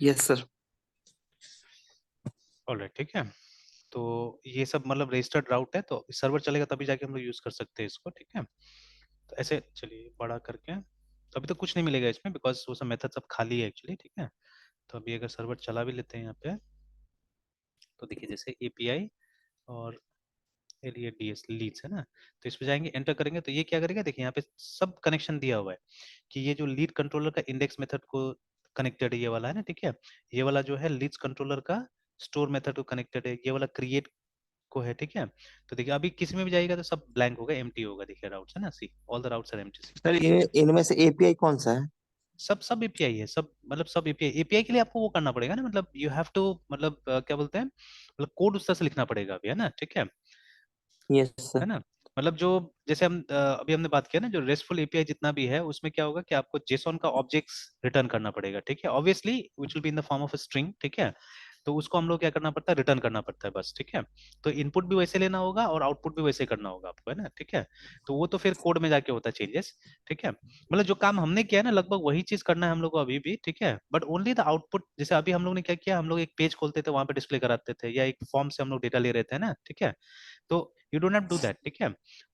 Yes sir. Alright, ठीक है। तो ये सब मतलब रजिस्टर्ड राउट है, तो सर्वर चलेगा तभी जाके हम लोग यूज कर सकते हैं इसको, ठीक है। तो ऐसे चलिए बड़ा करके, तो अभी तो कुछ नहीं मिलेगा इसमें बिकॉज वो सब मेथड सब खाली है एक्चुअली, ठीक है। तो अभी अगर सर्वर चला भी लेते हैं यहाँ पे, तो देखिए जैसे एपीआई और LEDS लीड्स है ना, तो इस पे जाएंगे, एंटर करेंगे, तो ये क्या करेगा, देखिए यहाँ पे सब कनेक्शन दिया हुआ है कि ये जो लीड कंट्रोलर का इंडेक्स मेथड को कनेक्टेड है, ये वाला है ना, ठीक है। ये वाला जो है लीड्स कंट्रोलर का स्टोर मेथड को कनेक्टेड है, ये वाला क्रिएट को है, ठीक है। तो देखिए अभी किसी में भी जाएगा तो सब ब्लैंक होगा, एम्प्टी होगा, देखिए राउट्स है ना, see all the routes are empty, see sir ये इनमें से एपीआई कौन सा है? सब सब एपीआई है, सब मतलब सब एपीआई। एपीआई के लिए आपको वो करना पड़ेगा ना, मतलब यू हैव टू, मतलब क्या बोलते हैं, मतलब कोड उस तरह से लिखना पड़ेगा अभी, है ना, ठीक है। Yes sir. है ना, मतलब जो जैसे हम अभी हमने बात किया ना, जो रेस्टफुल एपीआई जितना भी है उसमें क्या होगा कि आपको जेसॉन का ऑब्जेक्ट्स रिटर्न करना पड़ेगा, ठीक है, obviously which will be in the form of a string, ठीक है। तो उसको हम लोग क्या करना पड़ता है, रिटर्न करना पड़ता है बस, ठीक है। तो इनपुट भी वैसे लेना होगा और आउटपुट भी वैसे करना होगा आपको, है ना, ठीक है। तो वो तो फिर कोड में जाके होता है चेंजेस, ठीक है। मतलब जो काम हमने किया है ना, लगभग वही चीज करना है हम लोग को अभी भी, ठीक है, बट ओनली द आउटपुट। जैसे अभी हम लोग ने क्या किया, हम लोग एक पेज खोलते थे, वहां पे डिस्प्ले कराते थे, या एक फॉर्म से हम लोग डेटा ले रहे थे ना, ठीक है। तो you don't have to do that, ठीक है।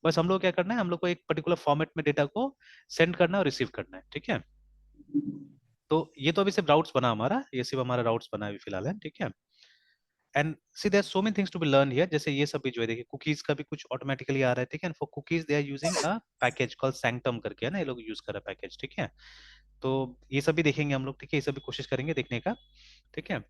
बस हम लोग क्या करना है, हम लोग को एक पर्टिकुलर फॉर्मेट में डेटा को सेंड करना है और रिसीव करना है, ठीक है। तो ये तो अभी सिर्फ राउट्स बना हमारा, ये सिर्फ हमारा राउट्स बना है अभी फिलहाल, है, ठीक है। And see there so many things to be learn here, जैसे ये सब भी जो है, देखिए कुकीज का भी कुछ ऑटोमेटिकली आ रहा है, ठीक है। For cookies they are using a package called Sanctum करके, है ना, ये लोग यूज कर रहे हैं पैकेज, ठीक है। तो ये सब भी देखेंगे हम लोग, ठीक है, ये सब भी कोशिश करेंगे देखने का, ठीक है।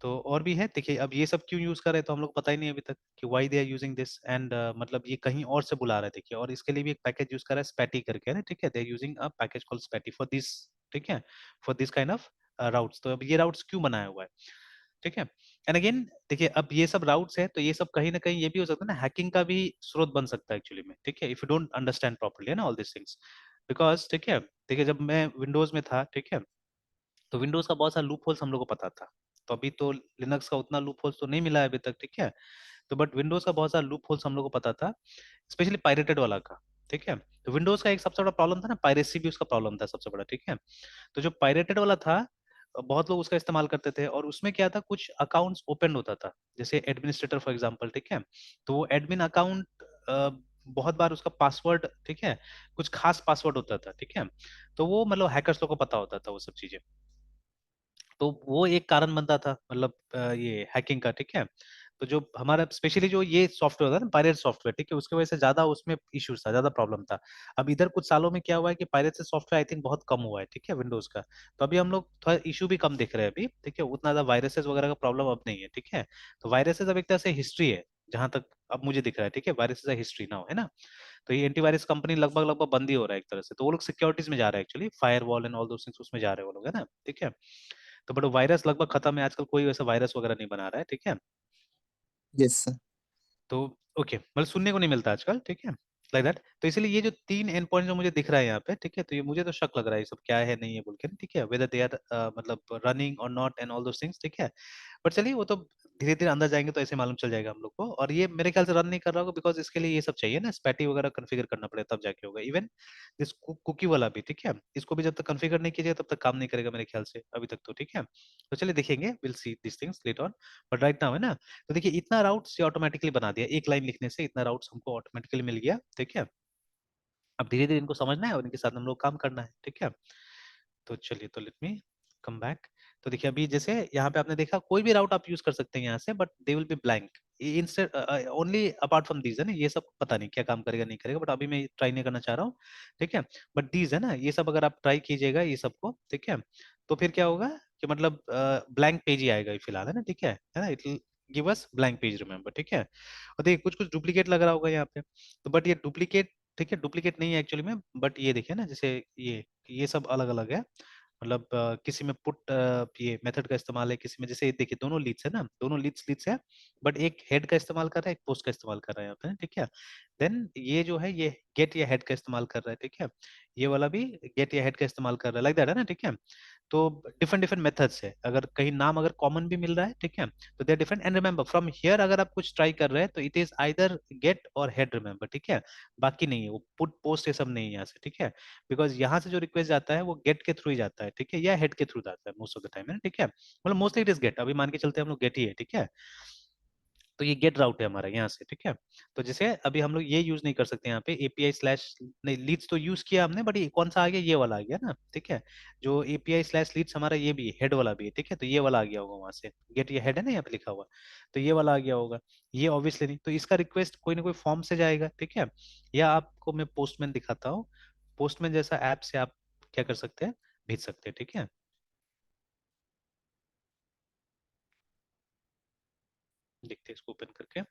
तो और भी है, देखिए अब ये सब क्यों यूज कर रहे हैं तो हम लोग को पता ही नहीं अभी तक कि why they are using this, and मतलब ये कहीं और से बुला रहा है, देखिए, और इसके लिए भी एक पैकेज यूज कर रहा है स्पैटी करके, है ना, ठीक है। They are using a package called Spatie for this, ठीक है, for this kind of routes. तो अब ये राउट्स क्यों बनाया हुआ है, ठीक है। एंड अगेन देखिए, अब ये सब राउट्स है, तो ये सब कहीं ना कहीं ये भी हो सकता है ना, हैकिंग का भी स्रोत बन सकता है एक्चुअली में, ठीक है, if you don't understand properly, है ना, ऑल दिस थिंग्स। बिकॉज ठीक है, देखिए जब मैं विंडोज में था, ठीक है, तो विंडोज का बहुत सारा लूप होल्स हम लोग को पता था। तो अभी तो लिनक्स का उतना लूप होल्स तो नहीं मिला है अभी तक, ठीक है। तो बट विंडोज का बहुत सारा लूप होल्स हम लोग को पता था, स्पेशली पायरेटेड वाला का, ठीक है। तो विंडोज का एक सबसे बड़ा प्रॉब्लम था ना, पायरेसी भी उसका प्रॉब्लम था सबसे बड़ा, ठीक है। तो जो पायरेटेड वाला था, बहुत लोग उसका इस्तेमाल करते थे, और उसमें क्या था, कुछ अकाउंट्स ओपन होता था, जैसे एडमिनिस्ट्रेटर फॉर एग्जांपल, ठीक है। तो वो एडमिन अकाउंट बहुत बार उसका पासवर्ड, ठीक है, कुछ खास पासवर्ड होता था, ठीक है। तो वो मतलब हैकर्स लोग को पता होता था वो सब चीजें। तो वो एक कारण बनता था, मतलब ये हैकिंग का, ठीक है। तो जो हमारा स्पेशली जो ये सॉफ्टवेयर था ना, पायरेट सॉफ्टवेयर, ठीक है, उसकी वजह से ज्यादा उसमें इश्यूज था, ज्यादा प्रॉब्लम था। अब इधर कुछ सालों में क्या हुआ है कि पायरेट से सॉफ्टवेयर आई थिंक बहुत कम हुआ है, ठीक है, विंडोज का। तो अभी हम लोग थोड़ा इशू भी कम देख रहे हैं अभी, ठीक है, उतना ज्यादा वायरसेस वगैरह का प्रॉब्लम अब नहीं है, ठीक है। तो वायरसेस अब एक तरह से हिस्ट्री है, जहां तक अब मुझे दिख रहा है, ठीक है, वायरसेस है हिस्ट्री नाउ, है ना। तो ये एंटीवायरस कंपनी लगभग लगभग बंद ही हो रहा है एक तरह से, तो वो लोग सिक्योरिटीज में जा रहे हैं actually, fire wall and all those things उसमें जा रहे हैं वो लोग, है ना, ठीक है। तो बट वायरस लगभग खत्म है आजकल, कोई वैसा वायरस वगैरह नहीं बना रहा है, ठीक है। Yes sir. तो ओके, मतलब सुनने को नहीं मिलता आजकल, ठीक है, लाइक दैट। तो इसलिए ये जो तीन एंड पॉइंट जो मुझे दिख रहा है यहाँ पे, ठीक है, तो ये मुझे तो शक लग रहा है ये सब क्या है नहीं है बोल के, ठीक है, वेदर दे आर मतलब रनिंग और not and all those things, ठीक है। बट चलिए वो तो धीरे धीरे अंदर जाएंगे तो ऐसे मालूम चल जाएगा हम लोग को। और ये मेरे ख्याल से रन नहीं कर रहा होगा बिकॉज इसके लिए ये सब चाहिए ना, स्पैटी वगैरह कॉन्फ़िगर करना पड़ेगा तब जाके होगा। इवन दिस कुकी वाला भी, ठीक है, इसको भी जब तक कॉन्फ़िगर नहीं कीजिएगा तब तक काम नहीं करेगा मेरे ख्याल से अभी तक तो, ठीक है। तो चलिए देखेंगे, will see this things later on. But right now, है ना, तो देखिए इतना राउट्स ये ऑटोमेटिकली बना दिया, एक लाइन लिखने से इतना राउट्स हमको ऑटोमेटिकली मिल गया, ठीक है। अब धीरे धीरे इनको समझना है और इनके साथ हम लोग काम करना है, ठीक है। तो चलिए, तो लेट मी कम बैक। तो देखिए अभी जैसे यहाँ पे आपने देखा, कोई भी राउट आप यूज कर सकते हैं यहाँ से, but they will be blank instead only apart from these, है ना, ये सब पता नहीं क्या काम करेगा नहीं करेगा, बट अभी मैं ट्राई नहीं करना चाह रहा हूँ, ठीक है। बट दीज है ना, ये सब अगर आप ट्राई कीजिएगा ये सबको, ठीक है, तो फिर क्या होगा कि मतलब ब्लैंक पेज ही आएगा फिलहाल, है ना, ठीक है ना, it will give us blank page, remember, ठीक है। और देखिए कुछ कुछ डुप्लीकेट लग रहा होगा यहाँ पे, तो बट ये डुप्लीकेट, ठीक है, डुप्लीकेट नहीं है एक्चुअली में, बट ये देखिए ना, जैसे ये सब अलग अलग है। मतलब किसी में पुट ये मेथड का इस्तेमाल है, किसी में जैसे ये देखिए दोनों लीड्स है ना, दोनों लीड्स है, बट एक हेड का इस्तेमाल कर रहा है, एक पोस्ट का इस्तेमाल कर रहा है यहाँ पे, ठीक है। देन ये जो है ये गेट या हेड का इस्तेमाल कर रहा है, ठीक है। ये वाला भी गेट या हेड का इस्तेमाल कर रहा है, लाइक दैट, है ना, ठीक है। तो डिफरेंट डिफरेंट मेथड्स है, अगर कहीं नाम अगर कॉमन भी मिल रहा है, ठीक है, तो they different. And remember from here अगर आप कुछ ट्राई कर रहे हैं तो इट इज आइदर गेट और हेड, रिमेंबर, ठीक है, बाकी नहीं है वो पुट पोस्ट ये सब नहीं है यहाँ से, ठीक है, बिकॉज यहाँ से जो रिक्वेस्ट जाता है वो गेट के थ्रू ही जाता है, ठीक है, या हेड के थ्रू जाता है मोस्ट ऑफ द टाइम, है ना, ठीक है, मतलब मोस्टली इट इज गेट, अभी मान के चलते हैं हम लोग गेट ही है, ठीक है, तो ये गेट राउट है हमारा यहाँ से, ठीक है। तो जैसे अभी हम लोग ये यूज नहीं कर सकते यहाँ पे एपीआई स्लैश, नहीं लीड्स तो यूज किया हमने, बट ये कौन सा आ गया, ये वाला आ गया ना, ठीक है, जो एपीआई स्लैश लीड्स हमारा ये भी हेड वाला भी है, ठीक है, तो ये वाला आ गया होगा वहां से, गेट ये हेड है ना यहाँ पे लिखा हुआ, तो ये वाला आ गया होगा, ये ऑब्वियसली नहीं, तो इसका रिक्वेस्ट कोई ना कोई फॉर्म से जाएगा, ठीक है, या आपको मैं पोस्टमैन दिखाता हूँ, पोस्टमैन जैसा ऐप से आप क्या कर सकते हैं, भेज सकते हैं, ठीक है, देखते हैं इसको ओपन करके।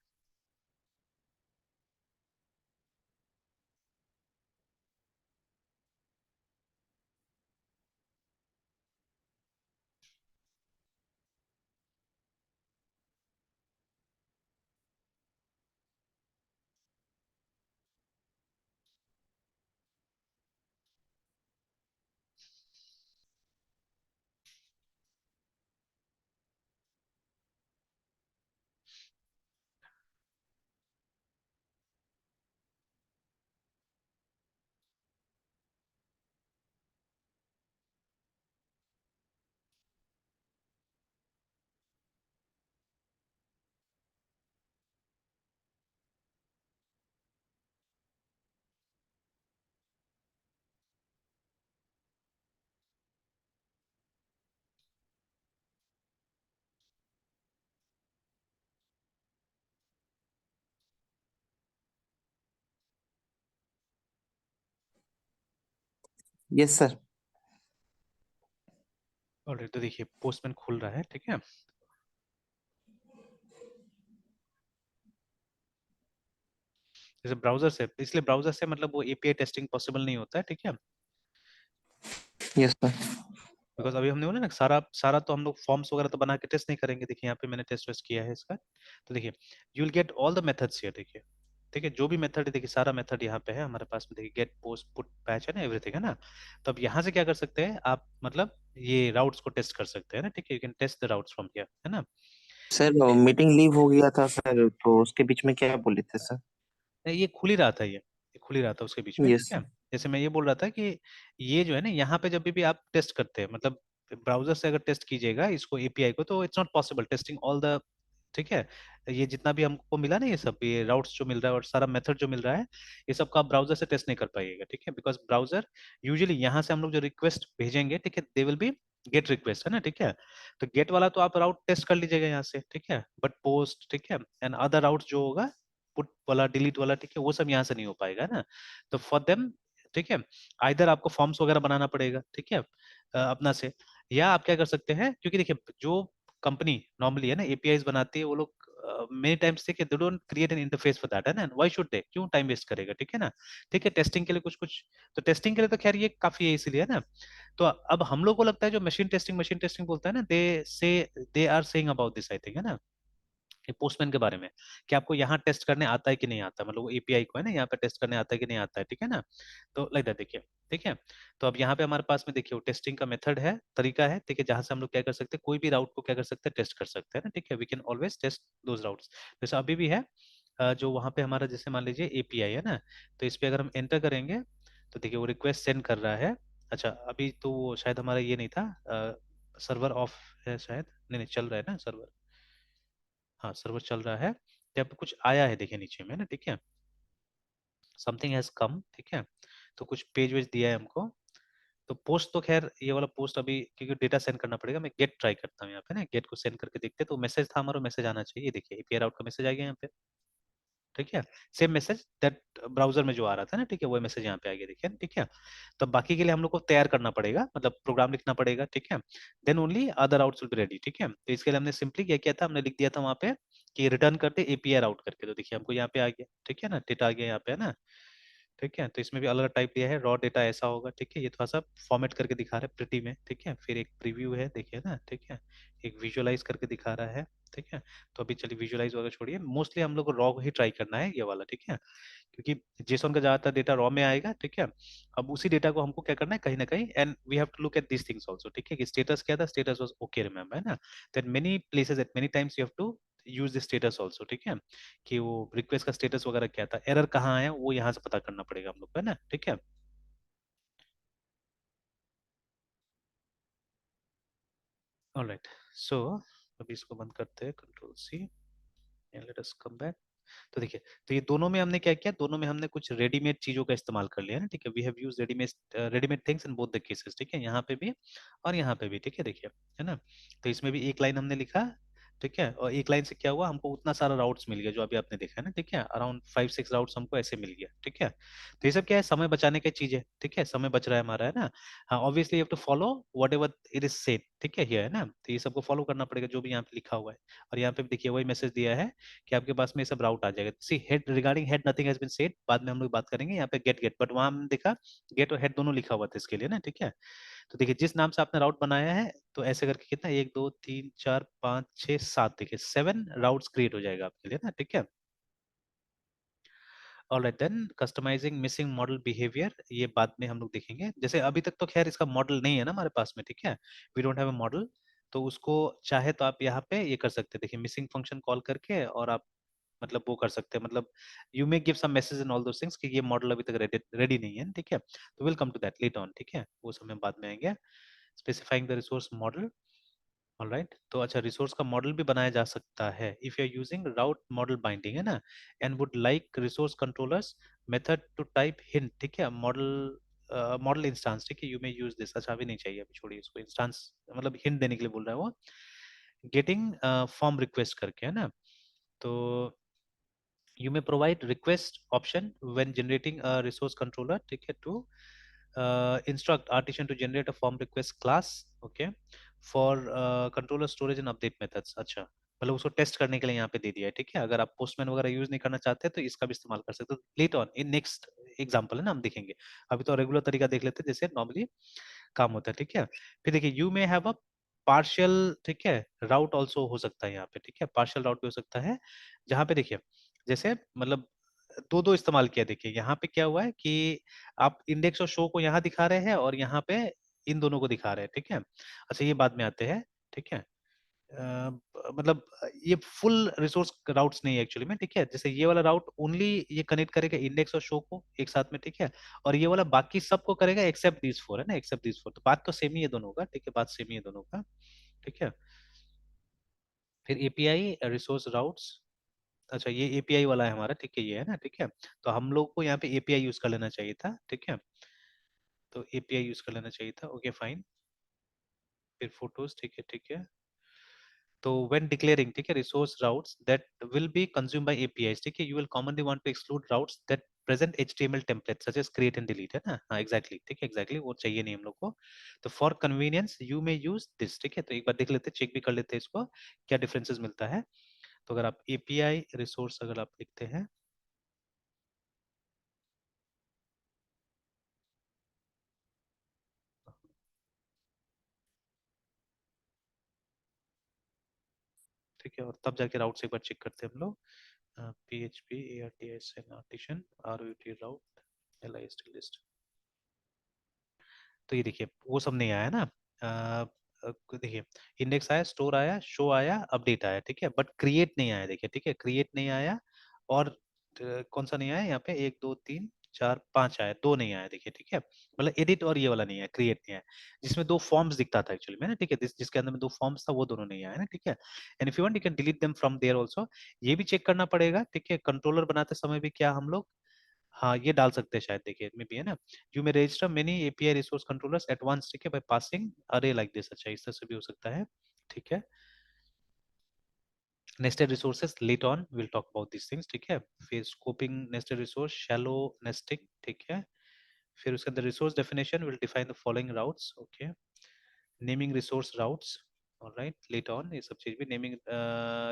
Yes sir. ऑलरेडी तो देखिए पोस्टमैन खुल रहा है, ठीक है, जैसे ब्राउजर से, इसलिए ब्राउजर से मतलब वो एपीआई टेस्टिंग पॉसिबल नहीं होता है, ठीक है, यस सर। बिकॉज अभी हमने बोला ना सारा सारा तो हम लोग फॉर्म्स वगैरह तो बना के टेस्ट नहीं करेंगे, देखिए यहाँ पे मैंने टेस्ट वेस्ट किया है इसका, तो देखिए you will get all the methods here, देखिए, ठीक है, जो भी मेथड है देखिए सारा मेथड यहाँ पे है हमारे पास में, देखिए गेट पोस्ट पुट पैच है ना, एवरीथिंग है ना, तो अब यहाँ से क्या कर सकते हैं आप, मतलब ये राउट्स को टेस्ट कर सकते हैं ना, ठीक है, you can test the routes from here, है ना। सर मीटिंग लीव हो गया था सर, तो उसके बीच में क्या बोले थे सर? नहीं, ये खुल ही रहा था, ये खुल ही रहा था उसके बीच में, ठीक यस। है, जैसे मैं ये बोल रहा था कि ये जो है ना यहाँ पे जब भी आप टेस्ट करते हैं, मतलब ब्राउजर से अगर टेस्ट कीजिएगा इसको एपीआई को, तो it's not possible testing all the, ठीक है, ये जितना भी हमको मिला ना, ये सब ये राउट्स जो मिल रहा है और सारा मेथड जो मिल रहा है, ये सब का आप ब्राउजर से टेस्ट नहीं कर पाइएगा, ठीक है, बिकॉज ब्राउजर यूजुअली यहाँ से हम लोग जो रिक्वेस्ट भेजेंगे, ठीक है, they will be gate request, है ना, ठीक है, तो गेट वाला तो आप राउट टेस्ट कर लीजिएगा यहाँ से, ठीक है, बट पोस्ट, ठीक है, एंड अदर राउट जो होगा, पुट वाला डिलीट वाला, ठीक है, वो सब यहाँ से नहीं हो पाएगा ना, तो फॉर देम, ठीक है, आइदर आपको फॉर्म्स वगैरह बनाना पड़ेगा, ठीक है, अपना से, या आप क्या कर सकते हैं, क्योंकि देखिए जो कंपनी नॉर्मली है ना एपीआईज बनाती है, वो लोग मेनी टाइम्स से they don't create an interface for that, है ना, व्हाई शुड दे, क्यों टाइम वेस्ट करेगा, ठीक है ना, ठीक है, टेस्टिंग के लिए कुछ कुछ, तो टेस्टिंग के लिए तो खैर ये काफी है इसीलिए ना, तो अब हम लोग को लगता है जो मशीन टेस्टिंग बोलता है ना, they are saying about this, I think, है ना, ये पोस्टमैन के बारे में, कि आपको यहाँ टेस्ट करने आता है कि नहीं आता, मतलब वो एपीआई को है ना यहाँ पे टेस्ट करने आता है कि नहीं आता है, ठीक है ना, तो लाइक दैट, देखिए, ठीक है, तो अब यहाँ पे हमारे पास में देखिए वो टेस्टिंग का मेथड है, तरीका है, ठीक है, जहां से हम लोग क्या कर सकते हैं, कोई भी राउट को क्या कर सकते हैं, टेस्ट कर सकते हैं ना, ठीक है, we can always test those routes, जैसे अभी भी है, जो वहाँ पे हमारा जैसे मान लीजिए एपीआई है ना, तो इस पे अगर हम एंटर करेंगे तो देखिए वो रिक्वेस्ट सेंड कर रहा है, अच्छा अभी तो वो शायद हमारा ये नहीं था, सर्वर ऑफ है शायद, नहीं नहीं चल रहा है ना सर्वर, हाँ सर्वर चल रहा है, जब कुछ आया है देखिए नीचे में ना, ठीक है, समथिंग हैज कम, ठीक है, तो कुछ पेज वेज दिया है हमको, तो पोस्ट तो खैर ये वाला पोस्ट अभी क्योंकि डेटा सेंड करना पड़ेगा, मैं गेट ट्राई करता हूँ यहाँ पे ना, गेट को सेंड करके देखते हैं, तो मैसेज था हमारा, मैसेज आना चाहिए, देखिए एपीआई आउट का मैसेज आ गया यहाँ पे, ठीक है, सेम मैसेज दैट ब्राउजर में जो आ रहा था ना, ठीक है, वो मैसेज यहाँ पे आ गया, देखिए, ठीक है, तो बाकी के लिए हम लोग को तैयार करना पड़ेगा, मतलब प्रोग्राम लिखना पड़ेगा, ठीक है, then only other outs will be ready, ठीक है, तो इसके लिए हमने सिंपली क्या किया था, हमने लिख दिया था वहाँ पे कि रिटर्न करते एपीआई आउट करके, तो देखिए हमको यहाँ पे आ गया, ठीक है ना, डेटा आ गया यहाँ पे, है ना, ठीक है। तो इसमें भी अलग टाइप दिया है, रॉ डेटा ऐसा होगा, ठीक है। ये थोड़ा सा फॉर्मेट करके दिखा रहा है प्रिटी में, ठीक है। फिर एक प्रीव्यू है, देखिए ना, ठीक है। एक विजुअलाइज करके दिखा रहा है, ठीक है। तो अभी चलिए विजुअलाइज वगैरह छोड़िए, मोस्टली हम लोग को रॉ को ही ट्राई करना है, ये वाला, ठीक है। क्योंकि जेसॉन का ज्यादातर डेटा रॉ में आएगा, ठीक है। अब उसी डेटा को हमको क्या करना है कहीं ना कहीं, and we have to look at this things also, ठीक है। कि स्टेटस क्या था, स्टेटस वाज ओके, रिमेंबर, है ना। That many places at many times you have to use the status also, ठीक है। कि वो रिक्वेस्ट का स्टेटस वगैरह क्या था, एरर कहाँ आया, वो यहाँ से पता करना पड़ेगा हम लोग को, है ना, ठीक है। ऑलराइट, सो अभी इसको बंद करते हैं, control C, and let us come back. तो देखिए, तो ये दोनों में हमने क्या किया, दोनों में हमने कुछ रेडीमेड चीजों का इस्तेमाल कर लिया है ना, ठीक है। We have use readymade readymade things in both the cases, ठीक है। यहाँ पे भी और यहाँ पे भी, ठीक है, देखिए, है ना। तो इसमें भी एक लाइन हमने लिखा, ठीक है। और एक लाइन से क्या हुआ, हमको उतना सारा राउट्स मिल गया जो अभी आपने देखा है ना, ठीक है। अराउंड 5-6 राउट्स हमको ऐसे मिल गया, ठीक है। तो ये सब क्या है, समय बचाने की चीज है, ठीक है। समय बच रहा है हमारा, है ना। हाँ, obviously you have to follow whatever it is said, ठीक है, हियर, है ना। तो ये सबको फॉलो करना पड़ेगा जो भी यहाँ पे लिखा हुआ है। और यहाँ पे भी देखिए वही मैसेज दिया है कि आपके पास में ये सब राउट आ जाएगा। See head, regarding head nothing has been said, बाद में हम लोग बात करेंगे। यहाँ पे गेट गेट, बट वहां हमने देखा गेट और हेड दोनों लिखा हुआ था इसके लिए ना, ठीक है। तो देखिए जिस नाम से आपने राउट बनाया है, तो ऐसे करके कितना, 1 2 3 4 5 6 7, देखिए 7 राउट्स क्रिएट हो जाएगा आपके लिए ना, ठीक है। Alright then, customising missing model behaviour, ये बाद में हम लोग देखेंगे। जैसे अभी तक तो खैर इसका मॉडल नहीं है ना हमारे पास में, ठीक है। We don't have a model. तो उसको चाहे तो आप यहाँ पे ये कर सकते हैं, देखिए मिसिंग फंक्शन कॉल करके, और आप मतलब वो कर सकते हैं, मतलब you may give some message in all those things कि ये मॉडल अभी तक रेडी रेडी नहीं है, ठीक है। तो will come to that later on, ठीक है, वो समय बाद में आएंगे। Specifying the resource model, alright. तो अच्छा, रिसोर्स का मॉडल भी बनाया जा सकता है if you are using route model binding, है ना। And would like resource controllers method to type hint, ठीक है, मॉडल मॉडल इंस्टांस, ठीक है, यू मे यूज दिस। अच्छा अभी नहीं चाहिए, अभी छोड़िए इसको, इंस्टांस मतलब हिंट देने के लिए बोल रहा है वो। गेटिंग फॉर्म रिक्वेस्ट करके, है ना। तो you may provide request option when generating a resource controller, ठीक है, to instruct artisan to generate a form request class, okay, for controller storage and update methods। अच्छा, मतलब उसको टेस्ट करने के लिए यहाँ पे दे दिया है, ठीक है। अगर आप पोस्टमैन वगैरह यूज नहीं करना चाहते तो इसका भी इस्तेमाल कर सकते हो later on in next example, है ना, हम देखेंगे। अभी तो रेगुलर तरीका देख लेते हैं जैसे नॉर्मली काम होता है, ठीक है। फिर देखिए you may have a partial, ठीक है, राउट ऑल्सो हो सकता है यहाँ पे, ठीक है। पार्शियल राउट भी हो सकता है, जहाँ पे देखिए जैसे मतलब दो दो इस्तेमाल किया। देखिए यहाँ पे क्या हुआ है कि आप इंडेक्स और शो को यहाँ दिखा रहे हैं और यहाँ पे इन दोनों को दिखा रहे हैं, ठीक है। अच्छा ये बाद में आते हैं, ठीक है। मतलब ये फुल रिसोर्स राउट्स नहीं है एक्चुअली में, ठीक है। जैसे ये वाला राउट ओनली ये कनेक्ट करेगा इंडेक्स और शो को एक साथ में, ठीक है। और ये वाला बाकी सबको करेगा एक्सेप्ट दिस फोर, है ना, एक्सेप्ट दिस फोर। तो बात तो सेम ही है दोनों का, ठीक है, बात सेम ही है दोनों का, ठीक है। फिर एपीआई रिसोर्स राउट्स, अच्छा ये एपीआई वाला है हमारा, ठीक है, ये है ना, ठीक है। तो हम लोग को यहाँ पे एपीआई यूज कर लेना चाहिए था, ठीक है। तो एपीआई यूज कर लेना चाहिए था, ओके फाइन। फिर फोटोज, ठीक है, ठीक है। तो when declaring, ठीक है, resource routes that will be consumed by APIs, ठीक है, you will commonly want to exclude routes that present HTML templates such as create and delete, है ना। हाँ एग्जैक्टली, ठीक है, एग्जैक्टली वो चाहिए नहीं हम लोग को। तो for convenience you may use this, ठीक है। तो एक बार देख लेते हैं, चेक भी कर लेते हैं इसको क्या डिफरेंसेस मिलता है। तो अगर आप एपीआई रिसोर्स अगर आप लिखते हैं, ठीक है, और तब जाके राउट्स एक बार चेक करते हैं हम लोग। PHP ARTSN आर्टिशन ROUT राउट LIST लिस्ट। तो ये देखिए वो सब नहीं आया ना। देखिए इंडेक्स आया, स्टोर आया, शो आया, अपडेट आया, ठीक है, बट क्रिएट नहीं आया, देखिए, ठीक है, क्रिएट नहीं आया। और कौन सा नहीं आया यहाँ पे, 1 2 3 4 5 आया, दो नहीं आया, देखिए, ठीक है। मतलब एडिट और ये वाला नहीं आया, क्रिएट नहीं आया। जिसमें दो फॉर्म्स दिखता था एक्चुअली में ना, ठीक है, जिसके अंदर में दो फॉर्म्स था वो दोनों नहीं आया ना, ठीक है। And if you want you can delete them from there also. ये भी चेक करना पड़ेगा, ठीक है, कंट्रोलर बनाते समय भी क्या हम लोग, हाँ ये डाल सकते हैं शायद, देखिए इसमें भी है ना। You may register many API resource controllers at once, ठीक है, by passing array like this. अच्छा इस तरह से भी हो सकता है, ठीक है। Nested resources later on will talk about this things, ठीक है। फिर scoping nested resource, shallow nesting, ठीक है। फिर उसके अंदर resource definition will define the following routes, okay. Naming resource routes, alright, later on ये सब चीज भी। Naming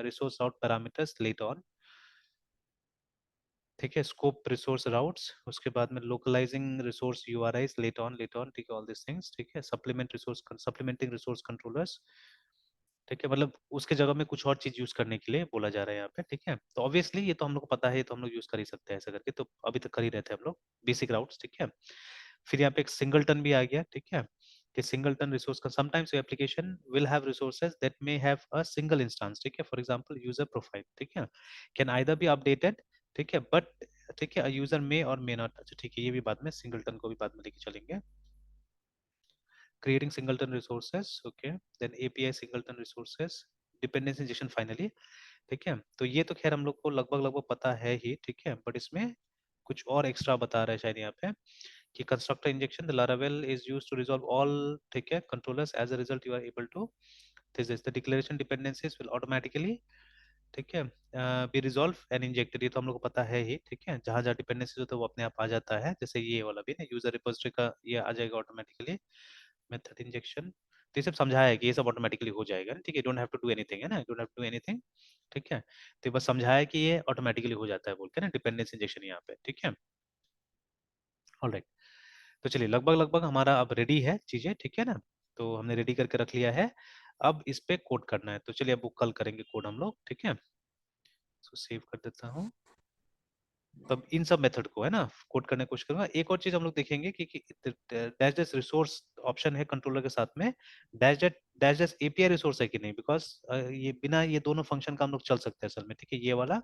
resource route parameters later on, ठीक है, स्कोप रिसोर्स राउट्स, उसके बाद में localising resource URIs later on, ठीक है, ऑल दिस थिंग्स, ठीक है, सप्लीमेंटिंग रिसोर्स कंट्रोलर्स, ठीक है, मतलब उसके जगह में कुछ और चीज यूज करने के लिए बोला जा रहा है यहाँ पे, ठीक है। तो ऑब्वियसली ये तो हम लोग को पता है, ये तो हम लोग यूज कर ही सकते हैं ऐसा करके, तो अभी तक कर ही रहते हैं हम लोग बेसिक राउट्स, ठीक है। फिर यहाँ पे एक सिंगलटन भी आ गया, ठीक है, कि सिंगलटन रिसोर्स का sometimes your application will have resources that may have a single instance, ठीक है, फॉर एग्जांपल यूजर प्रोफाइल, ठीक है, कैन आइदर बी अपडेटेड, ठीक है, बट ठीक है, यूजर मे और मे नॉट, अच्छा ठीक है, ये भी बाद में सिंगलटन को भी बाद में लेके चलेंगे। creating singleton resources, okay, then API singleton resources, dependency injection finally, ठीक है। तो ये तो खैर हम लोग को लगभग लगभग पता है ही, ठीक है, बट इसमें कुछ और एक्स्ट्रा बता रहा है शायद यहाँ पे कि constructor injection the Laravel is used to resolve all, ठीक है, controllers, as a result you are able to, this is the declaration dependencies will automatically, ठीक है, बी रिजॉल्व एंड इंजेक्टेड, ये तो हम लोग को पता है ही, ठीक है, जहां जहां डिपेंडेंसीज होता है वो अपने आप आ जाता है, जैसे ये वाला भी ना, यूजर रिपोजिटरी का ये आ जाएगा ऑटोमेटिकली, मेथड इंजेक्शन, तो ये सब समझाया है कि ये सब ऑटोमेटिकली हो जाएगा, ठीक है, don't have to do anything, है ना, don't have to do anything, ठीक है, तो ये बस समझाया है कि ये ऑटोमेटिकली हो जाता है बोल के ना, डिपेंडेंस इंजेक्शन यहाँ पे, ठीक है। ऑलराइट, तो चलिए लगभग लगभग हमारा अब रेडी है चीजें, ठीक है ना, तो हमने रेडी करके रख लिया है, अब इस पे कोड करना है, तो चलिए अब वो कल करेंगे कोड हम लोग, ठीक है, तो सेव कर देता हूँ। तब इन सब मेथड को है ना कोड करने की कोशिश करूंगा। एक और चीज हम लोग देखेंगे कि डैश डैश रिसोर्स ऑप्शन है कंट्रोलर के साथ में, डैश डैश एपीआई रिसोर्स है कि नहीं, बिकॉज ये बिना ये दोनों फंक्शन का हम लोग चल सकते हैं असल में, ठीक है, ये वाला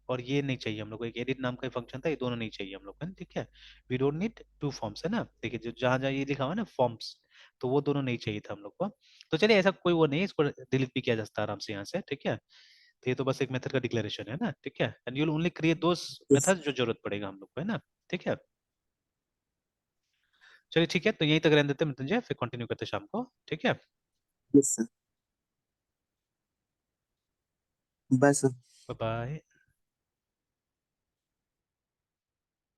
और ये नहीं चाहिए हम लोग को, एक एडिट नाम का फंक्शन था, ये दोनों नहीं चाहिए हम लोग को, ठीक है, we don't need to forms, है ना, देखिए जो जहां जहां ये लिखा हुआ है ना फॉर्म्स, तो वो दोनों नहीं चाहिए था हम लोग को। तो चलिए ऐसा कोई वो नहीं, इसको डिलीट भी किया जा सकता है आराम से यहाँ से, ठीक है, तो ये तो बस एक मेथड का डिक्लेरेशन है ना, ठीक है, and you will only create those yes. Method जो जरूरत पड़ेगा हम लोग को, है ना, ठीक है। चलिए ठीक है, तो यहीं तक रहने देते हैं मृत्युंजय, फिर कंटिन्यू करते हैं शाम को, ठीक है, yes sir. Bye sir. Bye bye.